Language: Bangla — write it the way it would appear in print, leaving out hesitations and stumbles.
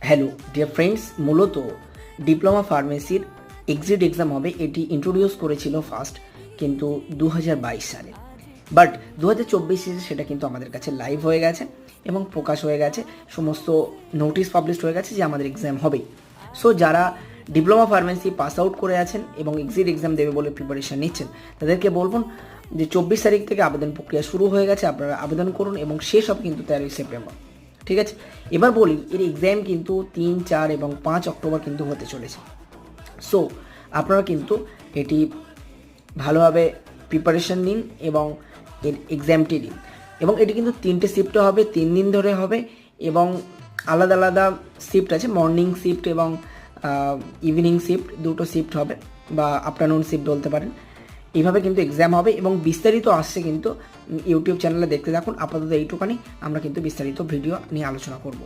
হ্যালো ডিয়ার ফ্রেন্ডস, মূলত ডিপ্লোমা ফার্মেসির এক্সিট এক্সাম হবে, এটি ইন্ট্রোডিউস করেছিল ফার্স্ট কিন্তু 2022 সালে, বাট 2024 সেটা কিন্তু আমাদের কাছে লাইভ হয়ে গেছে এবং প্রকাশ হয়ে গেছে, সমস্ত নোটিশ পাবলিশ হয়ে গেছে যে আমাদের এক্সাম হবেই। সো যারা ডিপ্লোমা ফার্মেসি পাস আউট করে আছেন এবং এক্সিট এক্সাম দেবে বলে প্রিপারেশন নিচ্ছেন, তাদেরকে বলবেন যে 24 তারিখ থেকে আবেদন প্রক্রিয়া শুরু হয়ে গেছে, আপনারা আবেদন করুন এবং শেষ হবে কিন্তু 13 সেপ্টেম্বর। ঠিক আছে, এবার বলি এর এক্সাম কিন্তু 3, 4 এবং 5 অক্টোবর কিন্তু হতে চলেছে। সো আপনারা কিন্তু এটি ভালোভাবে প্রিপারেশন নিন এবং এর এক্সামটি দিন। এবং এটি কিন্তু 3টে শিফটে হবে, 3 দিন ধরে হবে এবং আলাদা আলাদা শিফট আছে, মর্নিং শিফট এবং ইভিনিং শিফট, দুটো শিফট হবে বা আফটারনুন শিফট বলতে পারেন। এইভাবে কিন্তু এক্সাম হবে এবং বিস্তারিত আসছে কিন্তু ইউটিউব চ্যানেলে দেখতে থাকুন। আপাতত এইটুখানি, আমরা কিন্তু বিস্তারিত ভিডিও নিয়ে আলোচনা করব।